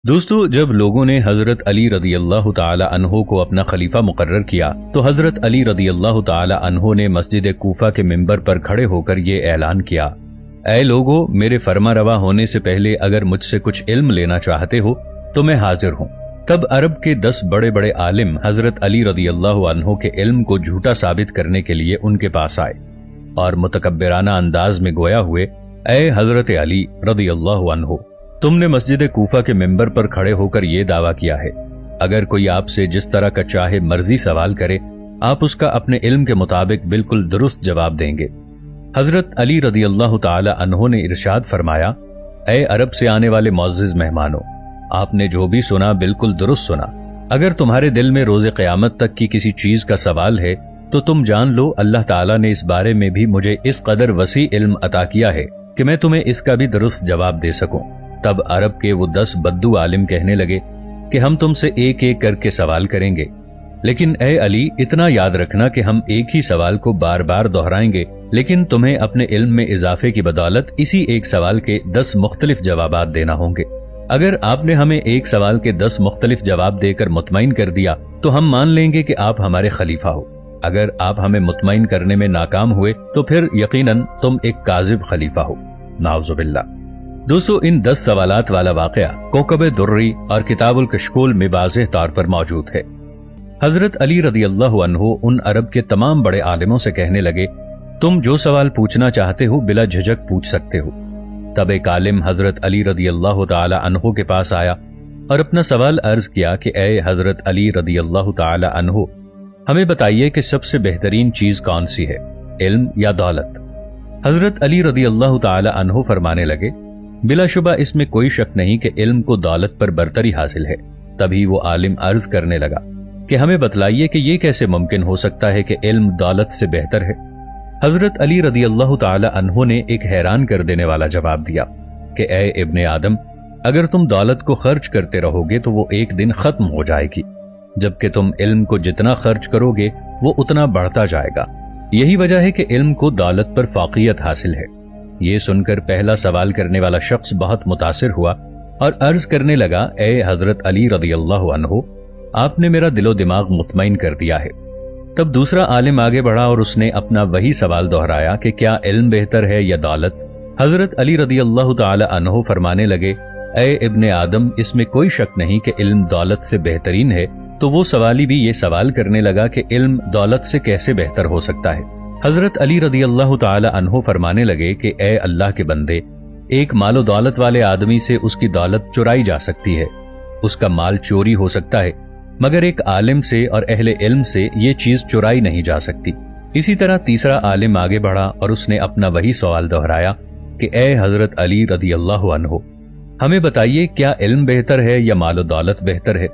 دوستو، جب لوگوں نے حضرت علی رضی اللہ تعالی عنہ کو اپنا خلیفہ مقرر کیا تو حضرت علی رضی اللہ تعالی عنہ نے مسجد کوفہ کے منبر پر کھڑے ہو کر یہ اعلان کیا: اے لوگو، میرے فرما روا ہونے سے پہلے اگر مجھ سے کچھ علم لینا چاہتے ہو تو میں حاضر ہوں۔ تب عرب کے 10 بڑے بڑے عالم حضرت علی رضی اللہ عنہ کے علم کو جھوٹا ثابت کرنے کے لیے ان کے پاس آئے اور متکبرانہ انداز میں گویا ہوئے: اے حضرت علی رضی اللہ عنہ، تم نے مسجد کوفہ کے منبر پر کھڑے ہو کر یہ دعویٰ کیا ہے، اگر کوئی آپ سے جس طرح کا چاہے مرضی سوال کرے آپ اس کا اپنے علم کے مطابق بالکل درست جواب دیں گے۔ حضرت علی رضی اللہ تعالی عنہ نے ارشاد فرمایا: اے عرب سے آنے والے معزز مہمانوں، آپ نے جو بھی سنا بالکل درست سنا۔ اگر تمہارے دل میں روز قیامت تک کی کسی چیز کا سوال ہے تو تم جان لو اللہ تعالیٰ نے اس بارے میں بھی مجھے اس قدر وسیع علم عطا کیا ہے کہ میں تمہیں اس کا بھی درست جواب دے سکوں۔ تب عرب کے وہ 10 بدو عالم کہنے لگے کہ ہم تم سے ایک ایک کر کے سوال کریں گے، لیکن اے علی اتنا یاد رکھنا کہ ہم ایک ہی سوال کو بار بار دہرائیں گے، لیکن تمہیں اپنے علم میں اضافے کی بدولت اسی ایک سوال کے 10 مختلف جوابات دینا ہوں گے۔ اگر آپ نے ہمیں ایک سوال کے 10 مختلف جواب دے کر مطمئن کر دیا تو ہم مان لیں گے کہ آپ ہمارے خلیفہ ہو۔ اگر آپ ہمیں مطمئن کرنے میں ناکام ہوئے تو پھر یقیناً تم ایک کاذب خلیفہ ہو، نعوذ باللہ۔ دوستو، ان 10 سوالات والا واقعہ کوكب درری اور کتاب الکشکول میں واضح طور پر موجود ہے۔ حضرت علی رضی اللہ عنہ ان عرب کے تمام بڑے عالموں سے کہنے لگے: تم جو سوال پوچھنا چاہتے ہو بلا جھجک پوچھ سکتے ہو۔ تب ایک عالم حضرت علی رضی اللہ تعالی عنہ کے پاس آیا اور اپنا سوال عرض کیا کہ اے حضرت علی رضی اللہ تعالی عنہ، ہمیں بتائیے کہ سب سے بہترین چیز کون سی ہے، علم یا دولت؟ حضرت علی رضی اللہ تعالی عنہ فرمانے لگے: بلا شبہ اس میں کوئی شک نہیں کہ علم کو دولت پر برتری حاصل ہے۔ تبھی وہ عالم عرض کرنے لگا کہ ہمیں بتلائیے کہ یہ کیسے ممکن ہو سکتا ہے کہ علم دولت سے بہتر ہے؟ حضرت علی رضی اللہ تعالی عنہ نے ایک حیران کر دینے والا جواب دیا کہ اے ابن آدم، اگر تم دولت کو خرچ کرتے رہو گے تو وہ ایک دن ختم ہو جائے گی، جبکہ تم علم کو جتنا خرچ کرو گے وہ اتنا بڑھتا جائے گا۔ یہی وجہ ہے کہ علم کو دولت پر فوقیت حاصل ہے۔ یہ سن کر پہلا سوال کرنے والا شخص بہت متاثر ہوا اور عرض کرنے لگا: اے حضرت علی رضی اللہ عنہ، آپ نے میرا دل و دماغ مطمئن کر دیا ہے۔ تب دوسرا عالم آگے بڑھا اور اس نے اپنا وہی سوال دہرایا کہ کیا علم بہتر ہے یا دولت؟ حضرت علی رضی اللہ تعالی عنہ فرمانے لگے: اے ابن آدم، اس میں کوئی شک نہیں کہ علم دولت سے بہترین ہے۔ تو وہ سوالی بھی یہ سوال کرنے لگا کہ علم دولت سے کیسے بہتر ہو سکتا ہے؟ حضرت علی رضی اللہ تعالی عنہ فرمانے لگے کہ اے اللہ کے بندے، ایک مال و دولت والے آدمی سے اس کی دولت چرائی جا سکتی ہے، اس کا مال چوری ہو سکتا ہے، مگر ایک عالم سے اور اہل علم سے یہ چیز چرائی نہیں جا سکتی۔ اسی طرح تیسرا عالم آگے بڑھا اور اس نے اپنا وہی سوال دہرایا کہ اے حضرت علی رضی اللہ عنہ، ہمیں بتائیے کیا علم بہتر ہے یا مال و دولت بہتر ہے؟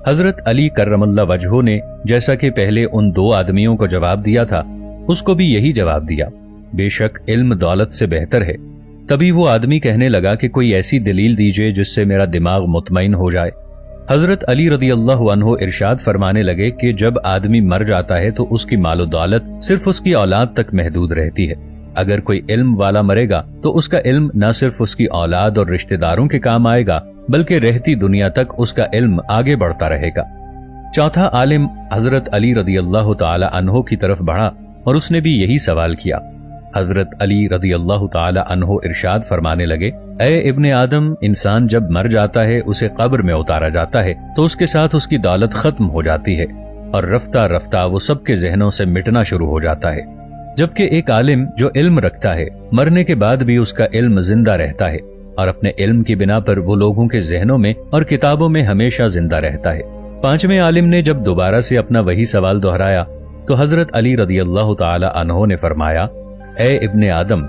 حضرت علی کرم اللہ وجہہ نے جیسا کہ پہلے ان 2 آدمیوں کو جواب دیا تھا اس کو بھی یہی جواب دیا: بے شک علم دولت سے بہتر ہے۔ تبھی وہ آدمی کہنے لگا کہ کوئی ایسی دلیل دیجئے جس سے میرا دماغ مطمئن ہو جائے۔ حضرت علی رضی اللہ عنہ ارشاد فرمانے لگے کہ جب آدمی مر جاتا ہے تو اس کی مال و دولت صرف اس کی اولاد تک محدود رہتی ہے۔ اگر کوئی علم والا مرے گا تو اس کا علم نہ صرف اس کی اولاد اور رشتہ داروں کے کام آئے گا بلکہ رہتی دنیا تک اس کا علم آگے بڑھتا رہے گا۔ چوتھا عالم حضرت علی رضی اللہ تعالی عنہ کی طرف بڑھا اور اس نے بھی یہی سوال کیا۔ حضرت علی رضی اللہ تعالی عنہ ارشاد فرمانے لگے: اے ابن آدم، انسان جب مر جاتا ہے اسے قبر میں اتارا جاتا ہے تو اس کے ساتھ اس کی دولت ختم ہو جاتی ہے اور رفتہ رفتہ وہ سب کے ذہنوں سے مٹنا شروع ہو جاتا ہے، جبکہ ایک عالم جو علم رکھتا ہے مرنے کے بعد بھی اس کا علم زندہ رہتا ہے اور اپنے علم کی بنا پر وہ لوگوں کے ذہنوں میں اور کتابوں میں ہمیشہ زندہ رہتا ہے۔ پانچویں عالم نے جب دوبارہ سے اپنا وہی سوال دہرایا تو حضرت علی رضی اللہ تعالی عنہ نے فرمایا: اے ابن آدم،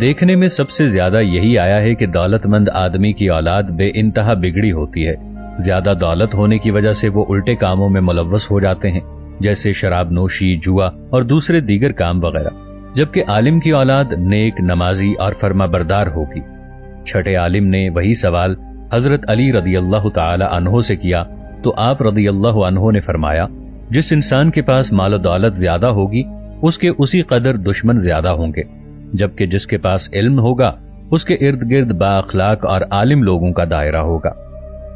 دیکھنے میں سب سے زیادہ یہی آیا ہے کہ دولت مند آدمی کی اولاد بے انتہا بگڑی ہوتی ہے۔ زیادہ دولت ہونے کی وجہ سے وہ الٹے کاموں میں ملوث ہو جاتے ہیں، جیسے شراب نوشی، جوا اور دوسرے دیگر کام وغیرہ، جبکہ عالم کی اولاد نیک، نمازی اور فرما بردار ہوگی۔ چھٹے عالم نے وہی سوال حضرت علی رضی اللہ تعالی عنہ سے کیا تو آپ رضی اللہ عنہ نے فرمایا: جس انسان کے پاس مال و دولت زیادہ ہوگی اس کے اسی قدر دشمن زیادہ ہوں گے، جبکہ جس کے پاس علم ہوگا اس کے ارد گرد با اخلاق اور عالم لوگوں کا دائرہ ہوگا۔